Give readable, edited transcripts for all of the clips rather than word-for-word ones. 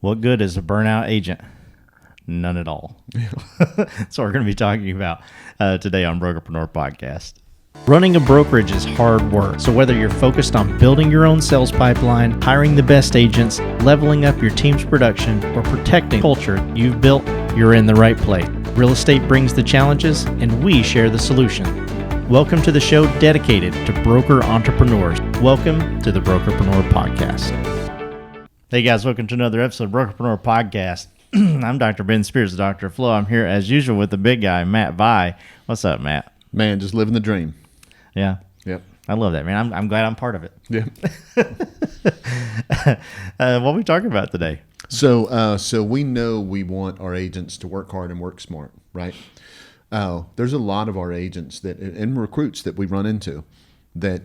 What good is a burnout agent? None at all. That's what we're going to be talking about today on Brokerpreneur Podcast. Running a brokerage is hard work. So whether you're focused on building your own sales pipeline, hiring the best agents, leveling up your team's production, or protecting culture you've built, you're in the right place. Real estate brings the challenges, and we share the solution. Welcome to the show dedicated to broker entrepreneurs. Welcome to the Brokerpreneur Podcast. Hey guys, welcome to another episode of Brokerpreneur Podcast. I'm Dr. Ben Spears, the Doctor of Flow. I'm here as usual with the big guy, Matt Vi. What's up, Matt? Man, just living the dream. Yeah. Yep. I love that, man. I'm glad I'm part of it. Yeah. What are we talking about today? So we know we want our agents to work hard and work smart, right? There's a lot of our agents that and recruits that we run into that,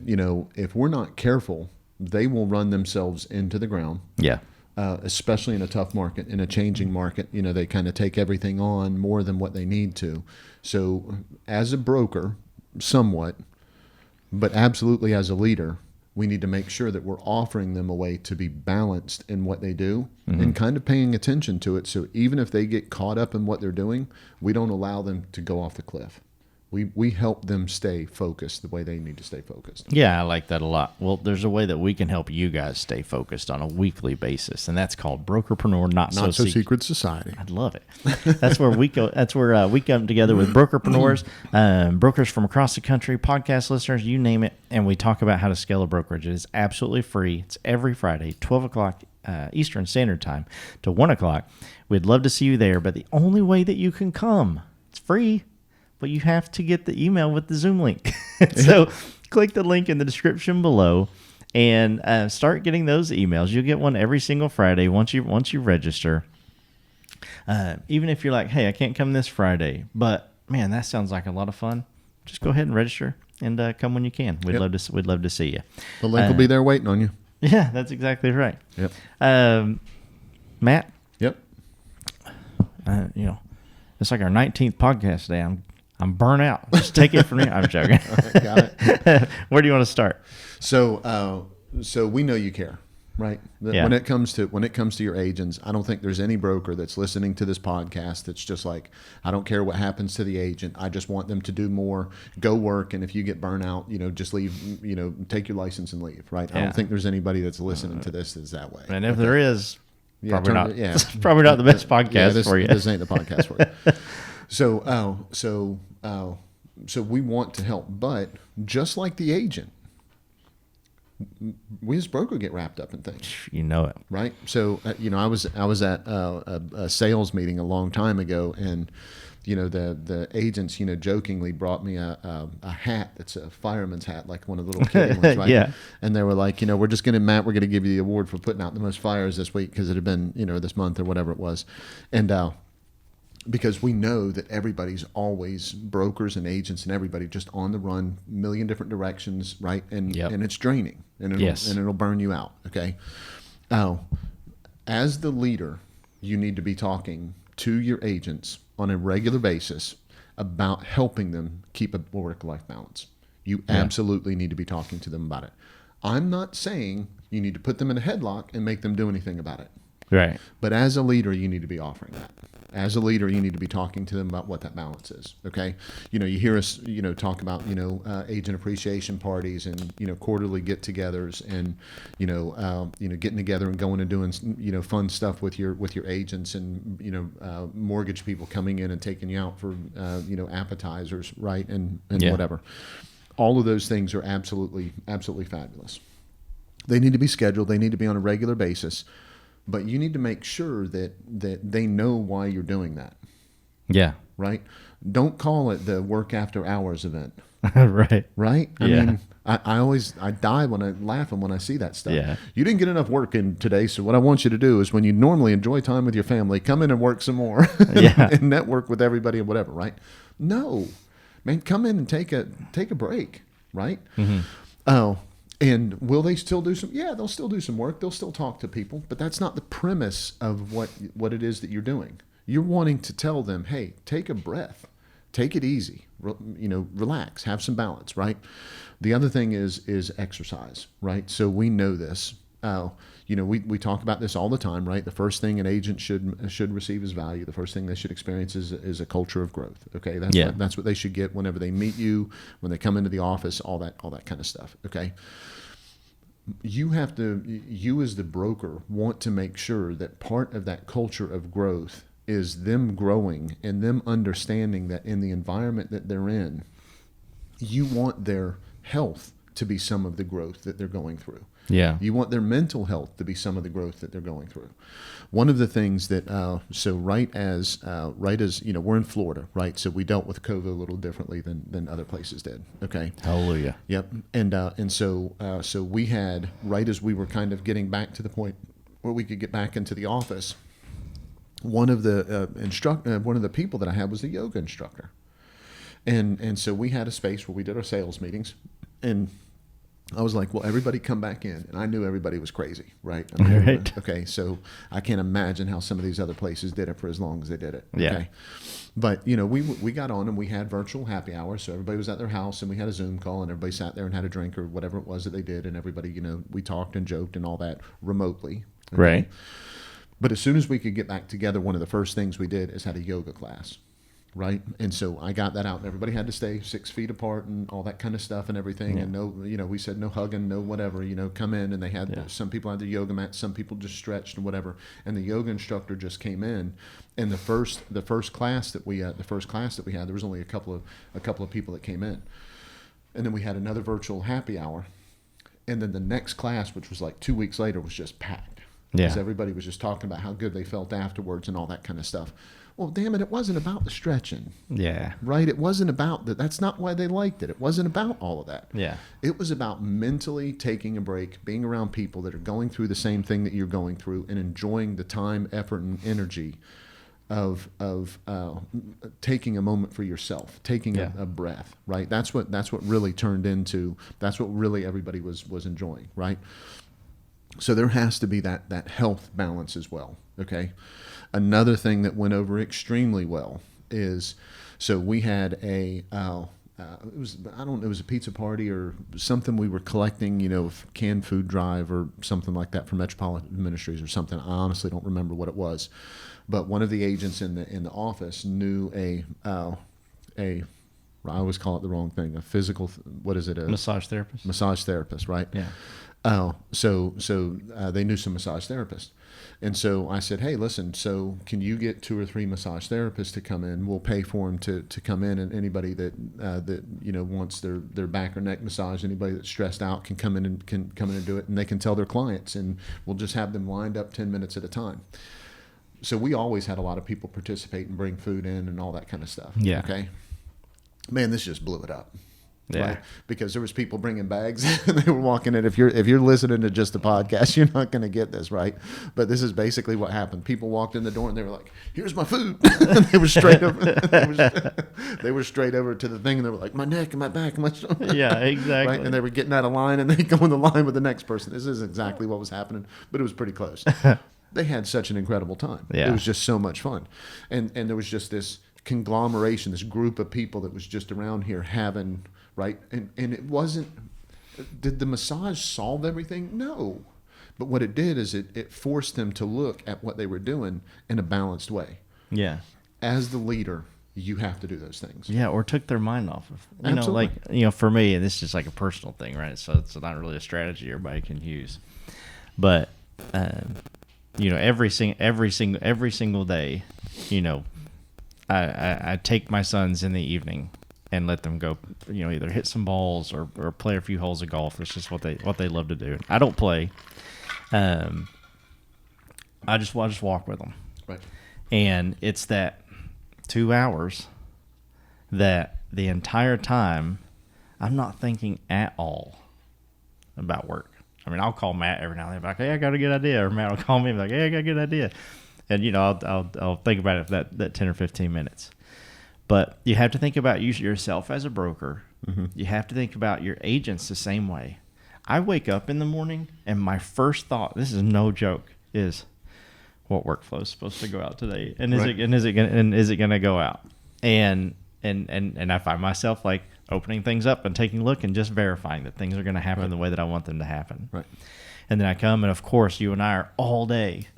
if we're not careful, they will run themselves into the ground. Yeah. Especially in a tough market, in a changing market, they kind of take everything on more than what they need to. So as a broker, somewhat, but absolutely as a leader, we need to make sure that we're offering them a way to be balanced in what they do and kind of paying attention to it. So even if they get caught up in what they're doing, we don't allow them to go off the cliff. We help them stay focused the way they need to stay focused. Yeah, I like that a lot. Well, there's a way that we can help you guys stay focused on a weekly basis, and that's called Brokerpreneur Not So Secret Society. I'd love it. That's where we go. That's where we come together with brokerpreneurs, brokers from across the country, podcast listeners, you name it, and we talk about how to scale a brokerage. It is absolutely free. It's every Friday, 12 o'clock Eastern Standard Time to 1 o'clock. We'd love to see you there, but the only way that you can come, it's free, but you have to get the email with the Zoom link. So click the link in the description below and start getting those emails. You'll get one every single Friday once you register. Even if you're like, hey, I can't come this Friday, but man, that sounds like a lot of fun. Just go ahead and register and come when you can. We'd love to see you. The link will be there waiting on you. Yeah, that's exactly right. Yep. Matt. Yep. It's like our 19th podcast today. I'm burnt out. Just take it from me. I'm joking. Got it. Where do you want to start? So we know you care, right? Yeah. When it comes to your agents, I don't think there's any broker that's listening to this podcast that's just like, I don't care what happens to the agent. I just want them to do more, go work, and if you get burnt out, just leave. Take your license and leave. Right? Yeah. I don't think there's anybody that's listening to this that's that way. And if there is, probably not. Yeah, it's probably not the best podcast for you. This ain't the podcast for you. So we want to help, but just like the agent, we as broker get wrapped up in things. You know it, right? So I was at a sales meeting a long time ago, and the agents jokingly brought me a hat that's a fireman's hat, like one of the little kitty ones, right? Yeah. And they were like, we're going to give you the award for putting out the most fires this week because it had been this month or whatever it was, and because we know that everybody's always brokers and agents and everybody just on the run, a million different directions, right? And it's draining, and it'll burn you out. Okay. As the leader, you need to be talking to your agents on a regular basis about helping them keep a work-life balance. You absolutely need to be talking to them about it. I'm not saying you need to put them in a headlock and make them do anything about it. right? But as a leader, you need to be offering that. As a leader, you need to be talking to them about what that balance is. Okay, you hear us, talk about agent appreciation parties and quarterly get-togethers and getting together and going and doing fun stuff with your agents and mortgage people coming in and taking you out for appetizers, right, and whatever. All of those things are absolutely fabulous. They need to be scheduled. They need to be on a regular basis. But you need to make sure that they know why you're doing that. Yeah. Right? Don't call it the work after hours event. Right. Right? I mean, I die when I laugh when I see that stuff. Yeah. You didn't get enough work in today, so what I want you to do is when you normally enjoy time with your family, come in and work some more and network with everybody and whatever, right? No. Man, come in and take a break, right? Mm-hmm. Oh. And will they still do some? Yeah, they'll still do some work. They'll still talk to people, but that's not the premise of what it is that you're doing. You're wanting to tell them, hey, take a breath, take it easy, relax, have some balance, right? The other thing is exercise, right? So we know this. we talk about this all the time, right? The first thing an agent should receive is value. The first thing they should experience is a culture of growth. Okay, that's what they should get whenever they meet you, when they come into the office, all that kind of stuff. Okay. You as the broker want to make sure that part of that culture of growth is them growing and them understanding that in the environment that they're in, you want their health to be some of the growth that they're going through. Yeah. You want their mental health to be some of the growth that they're going through. One of the things that, right as we're in Florida, right? So we dealt with COVID a little differently than other places did. Okay. Hallelujah. Yep. And so we had, right as we were kind of getting back to the point where we could get back into the office, one of the people that I had was a yoga instructor. And so we had a space where we did our sales meetings, and I was like, well, everybody come back in. And I knew everybody was crazy, right? Right. Okay, so I can't imagine how some of these other places did it for as long as they did it. Yeah. Okay. But, we got on and we had virtual happy hours. So everybody was at their house and we had a Zoom call and everybody sat there and had a drink or whatever it was that they did. And everybody, we talked and joked and all that remotely. Okay? Right. But as soon as we could get back together, one of the first things we did is had a yoga class. Right. And so I got that out and everybody had to stay 6 feet apart and all that kind of stuff and everything. Yeah. And no, we said no hugging, no whatever, come in, and they had, some people had their yoga mat, some people just stretched and whatever. And the yoga instructor just came in, and the first class that we had, there was only a couple of people that came in. And then we had another virtual happy hour. And then the next class, which was like 2 weeks later, was just packed. Yeah. Because everybody was just talking about how good they felt afterwards and all that kind of stuff. Well, damn it wasn't about the stretching. Yeah. Right? It wasn't about that. That's not why they liked it. It wasn't about all of that. Yeah. It was about mentally taking a break, being around people that are going through the same thing that you're going through, and enjoying the time, effort, and energy of taking a moment for yourself, taking a breath. Right? That's what really turned into. That's what really everybody was enjoying. Right? So there has to be that health balance as well. Okay. Another thing that went over extremely well is, so we had it was a pizza party or something. We were collecting, canned food drive or something like that for Metropolitan Ministries or something. I honestly don't remember what it was, but one of the agents in the office knew I always call it the wrong thing. A physical, what is it? A massage therapist. Massage therapist, right? Yeah. So they knew some massage therapists. And so I said, hey, listen, so can you get 2 or 3 massage therapists to come in? We'll pay for them to come in, and anybody that wants their back or neck massage, anybody that's stressed out can come in and do it, and they can tell their clients, and we'll just have them lined up 10 minutes at a time. So we always had a lot of people participate and bring food in and all that kind of stuff. Yeah. Okay. Man, this just blew it up. Yeah. Right? Because there was people bringing bags and they were walking in. If you're listening to just the podcast, you're not going to get this, right? But this is basically what happened. People walked in the door and they were like, "Here's my food." And they were straight over. They were straight over to the thing, and they were like, "My neck and my back and my shoulder." Yeah, exactly. Right? And they were getting out of line, and they go in the line with the next person. This is exactly what was happening, but it was pretty close. They had such an incredible time. Yeah. It was just so much fun, and there was just this conglomeration, this group of people that was just around here having. Right. And it wasn't, did the massage solve everything? No. But what it did is it forced them to look at what they were doing in a balanced way. Yeah. As the leader, you have to do those things. Yeah. Or took their mind off of, Absolutely. for me, and this is just like a personal thing, right? So it's not really a strategy everybody can use. But, every single day, I take my sons in the evening and let them go, either hit some balls or play a few holes of golf. It's just what they love to do. I don't play. I just walk with them. Right. And it's that 2 hours that the entire time I'm not thinking at all about work. I mean, I'll call Matt every now and then, like, "Hey, I got a good idea," or Matt will call me and be like, "Hey, I got a good idea," and I'll think about it for that 10 or 15 minutes. But you have to think about yourself as a broker. Mm-hmm. You have to think about your agents the same way. I wake up in the morning and my first thought, this is no joke, is what workflow is supposed to go out today, and is it going to go out? And I find myself like opening things up and taking a look and just verifying that things are going to happen the way that I want them to happen. Right. And then I come, and of course, you and I are all day,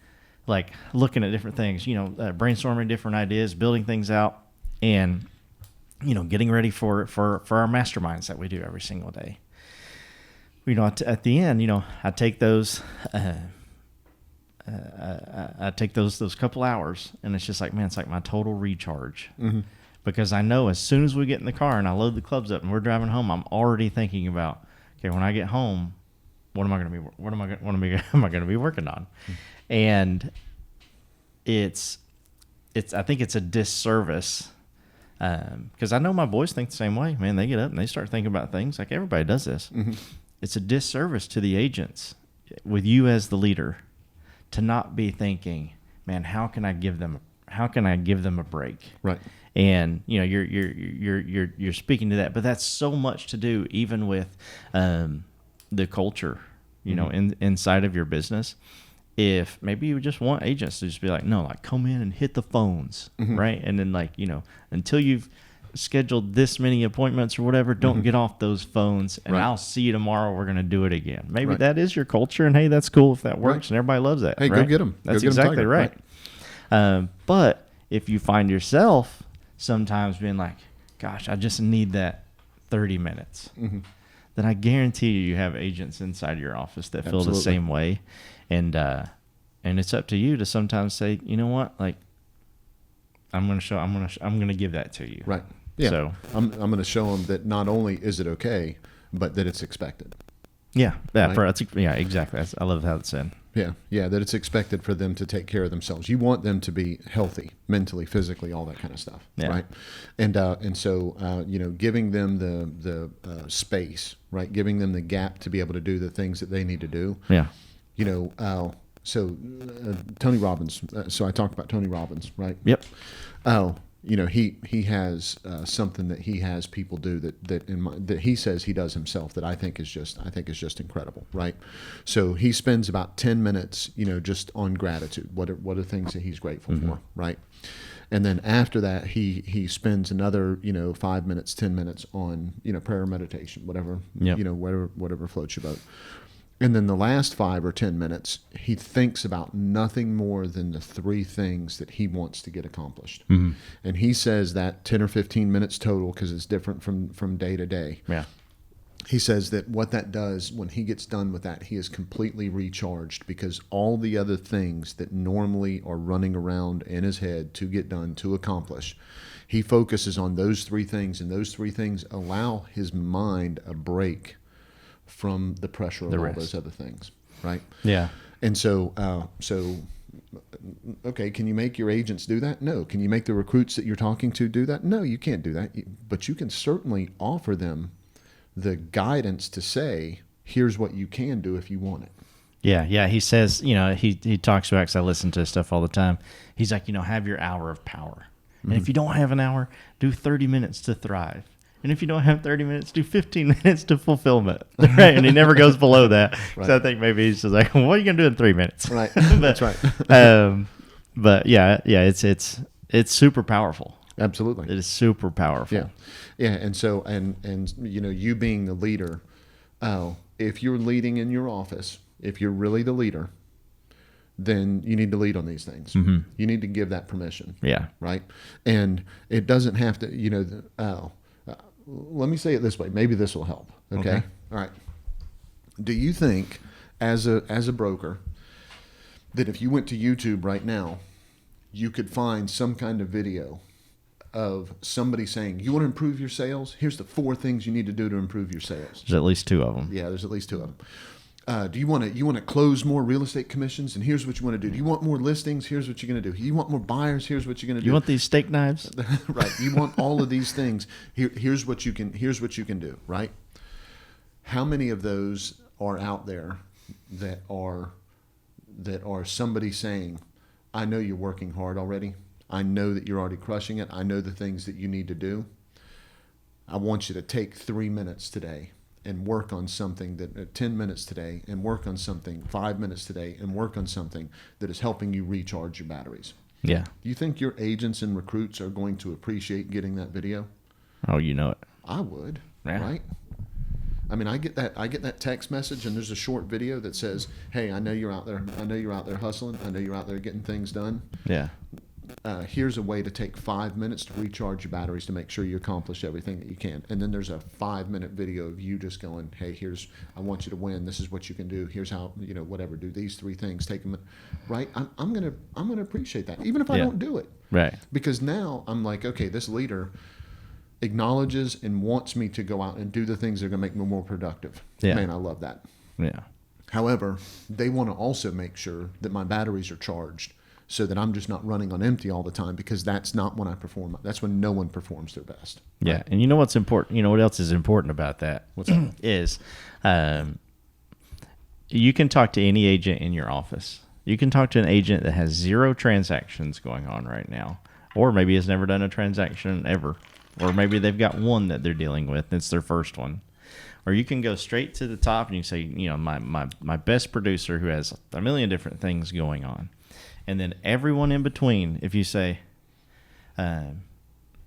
like looking at different things, brainstorming different ideas, building things out, and getting ready for our masterminds that we do every single day. At the end, I take those. I take those couple hours, and it's just like, man, it's like my total recharge. Mm-hmm. Because I know as soon as we get in the car and I load the clubs up and we're driving home, I'm already thinking about, okay, when I get home, what am I going to be working on? Mm-hmm. And I think it's a disservice, because I know my boys think the same way. Man, they get up and they start thinking about things like everybody does this. Mm-hmm. It's a disservice to the agents with you as the leader to not be thinking, man, how can I give them a break? Right. And you're speaking to that, but that's so much to do even with the culture, inside of your business. If maybe you just want agents to just be like, no, like come in and hit the phones, mm-hmm. right? And then until you've scheduled this many appointments or whatever, don't mm-hmm. get off those phones, and right. I'll see you tomorrow. We're going to do it again. Maybe right. that is your culture, and hey, that's cool if that works, right. and everybody loves that. Hey, right? Go get them. That's exactly right. But if you find yourself sometimes being like, gosh, I just need that 30 minutes, mm-hmm. then I guarantee you have agents inside your office that feel Absolutely. The same way. And it's up to you to sometimes say, you know what, like I'm going to give that to you. Right. Yeah. So I'm going to show them that not only is it okay, but that it's expected. Yeah. Yeah. Right? Yeah, exactly. I love how it's said. Yeah. Yeah. That it's expected for them to take care of themselves. You want them to be healthy, mentally, physically, all that kind of stuff. Yeah. Right. And so, giving them the space, right. Giving them the gap to be able to do the things that they need to do. Yeah. Tony Robbins. So I talked about Tony Robbins, right? Yep. He has something that he has people do that he says he does himself that I think is just incredible, right? So he spends about 10 minutes, just on gratitude. What are things that he's grateful mm-hmm. for, right? And then after that, he spends another 5 minutes, 10 minutes on prayer, meditation, whatever yep. whatever floats your boat. And then the last 5 or 10 minutes, he thinks about nothing more than the 3 things that he wants to get accomplished. Mm-hmm. And he says that 10 or 15 minutes total, because it's different from day to day. Yeah. He says that what that does, when he gets done with that, he is completely recharged, because all the other things that normally are running around in his head to get done, to accomplish, he focuses on those 3 things, and those 3 things allow his mind a break from the pressure of all those other things, right? Yeah. And so, okay, can you make your agents do that? No. Can you make the recruits that you're talking to do that? No, you can't do that. But you can certainly offer them the guidance to say, here's what you can do if you want it. Yeah, yeah. He says, he talks about, because I listen to his stuff all the time. He's like, have your hour of power. And Mm-hmm. if you don't have an hour, do 30 minutes to thrive. And if you don't have 30 minutes, do 15 minutes to fulfillment. Right? And he never goes below that. Right. So I think maybe he's just like, what are you going to do in 3 minutes? Right. That's right. But yeah, it's super powerful. Absolutely. It is super powerful. Yeah. Yeah. And so, and you being the leader, if you're leading in your office, if you're really the leader, then you need to lead on these things. Mm-hmm. You need to give that permission. Yeah. Right. And it doesn't have to, let me say it this way. Maybe this will help. Okay. All right. Do you think, as a broker, that if you went to YouTube right now, you could find some kind of video of somebody saying, you want to improve your sales? Here's the 4 things you need to do to improve your sales. There's at least 2 of them. Yeah, there's at least 2 of them. Do you want to close more real estate commissions? And here's what you want to do. Do you want more listings? Here's what you're going to do. You want more buyers? Here's what you're going to do. You want these steak knives? Right. You want all of these things. Here's what you can do. Right. How many of those are out there that are somebody saying, I know you're working hard already. I know that you're already crushing it. I know the things that you need to do. I want you to take 3 minutes today and work on something 10 minutes today, and work on something 5 minutes today, and work on something that is helping you recharge your batteries. Yeah. Do you think your agents and recruits are going to appreciate getting that video? Oh, you know it. I would. Yeah. Right? I mean, I get that text message, and there's a short video that says, "Hey, I know you're out there. I know you're out there hustling. I know you're out there getting things done. Yeah. Here's a way to take 5 minutes to recharge your batteries to make sure you accomplish everything that you can." And then there's a 5-minute video of you just going, "Hey, I want you to win. This is what you can do. Here's how, whatever. Do these 3 things. Take them." Right? I'm gonna appreciate that, even if I don't do it. Right. Because now I'm like, okay, this leader acknowledges and wants me to go out and do the things that are going to make me more productive. Yeah. Man, I love that. Yeah. However, they want to also make sure that my batteries are charged so that I'm just not running on empty all the time, because that's not when I perform. That's when no one performs their best. Yeah. Right? And you know what's important? You know what else is important about that? What's that? Is you can talk to any agent in your office. You can talk to an agent that has 0 transactions going on right now, or maybe has never done a transaction ever. Or maybe they've got one that they're dealing with. It's their first one. Or you can go straight to the top and you say, my best producer who has a million different things going on. And then everyone in between, if you say,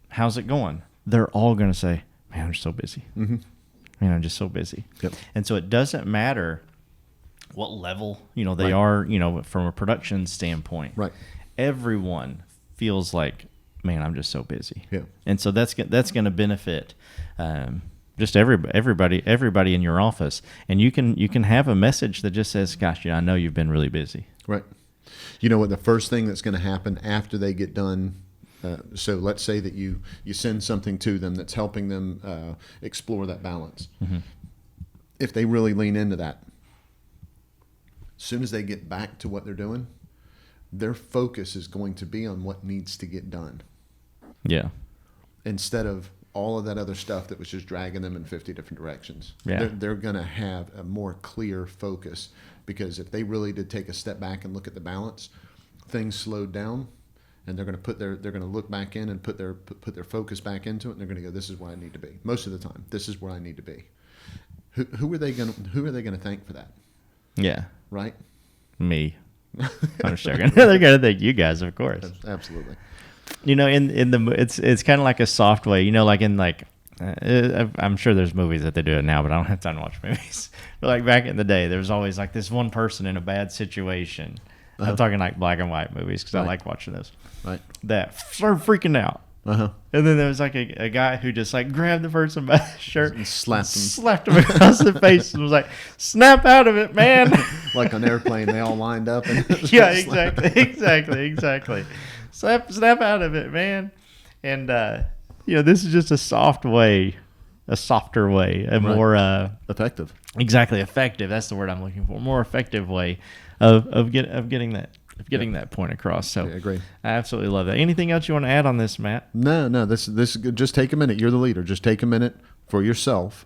how's it going? They're all going to say, man, I'm so busy. Mm-hmm. Man, I'm just so busy. Yep. And so it doesn't matter what level, they Right. are, from a production standpoint. Right. Everyone feels like, man, I'm just so busy. Yeah. And so that's going to benefit just everybody in your office. And you can have a message that just says, gosh, I know you've been really busy. Right. You know what? The first thing that's going to happen after they get done. So let's say that you send something to them that's helping them explore that balance. Mm-hmm. If they really lean into that, as soon as they get back to what they're doing, their focus is going to be on what needs to get done. Yeah. Instead of all of that other stuff that was just dragging them in 50 different directions. Yeah. They're going to have a more clear focus, because if they really did take a step back and look at the balance, things slowed down, and they're going to look back in and put their focus back into it, and they're going to go, this is where I need to be. Most of the time, this is where I need to be. Who are they going to thank for that? Yeah. Right? Me. I'm just joking. They're going to thank you guys, of course. Absolutely. It's kind of like a soft way, I'm sure there's movies that they do it now, but I don't have time to watch movies. But like back in the day, there was always like this one person in a bad situation. Uh-huh. I'm talking like black and white movies, because Right. I like watching those. Right. That started freaking out. Uh-huh. And then there was like a guy who just like grabbed the person by the shirt And slapped him across the face and was like, snap out of it, man. Like on an airplane, they all lined up. And Yeah, exactly. Snap out of it, man. And, this is just a softer way, a more effective. Exactly, effective. That's the word I'm looking for. More effective way of getting that point across. So I agree. I absolutely love that. Anything else you want to add on this, Matt? No. This is good. Just take a minute. You're the leader. Just take a minute for yourself,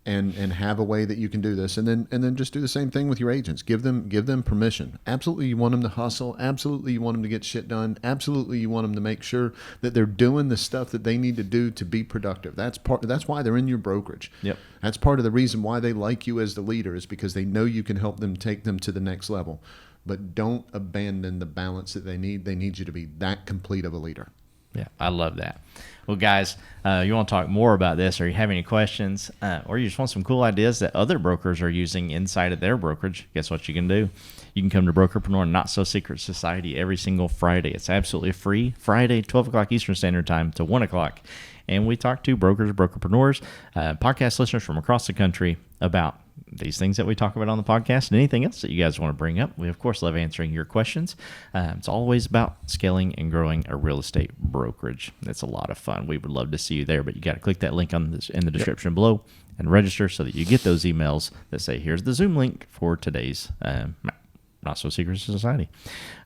and have a way that you can do this, and then just do the same thing with your agents. Give them permission. Absolutely, you want them to hustle. Absolutely, you want them to get shit done. Absolutely, you want them to make sure that they're doing the stuff that they need to do to be productive. That's why they're in your brokerage. Yep. That's part of the reason why they like you as the leader, is because they know you can help them take them to the next level. But don't abandon the balance that they need. They need you to be that complete of a leader. Yeah, I love that. Well, guys, you want to talk more about this, or you have any questions, or you just want some cool ideas that other brokers are using inside of their brokerage, guess what you can do? You can come to Brokerpreneur Not So Secret Society every single Friday. It's absolutely free. Friday, 12 o'clock Eastern Standard Time to 1 o'clock. And we talk to brokers, brokerpreneurs, podcast listeners from across the country about these things that we talk about on the podcast and anything else that you guys want to bring up. We, of course, love answering your questions. It's always about scaling and growing a real estate brokerage. It's a lot of fun. We would love to see you there, but you got to click that link in the description below and register so that you get those emails that say, here's the Zoom link for today's Not So Secret Society.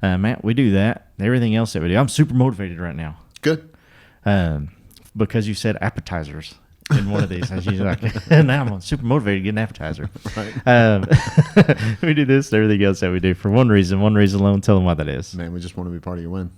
Matt, we do that. Everything else that we do, I'm super motivated right now. Good. Because you said appetizers in one of these. I was usually like, now I'm super motivated to get an appetizer. Right. We do this and everything else that we do for one reason alone. Tell them what that is. Man, we just want to be part of your win.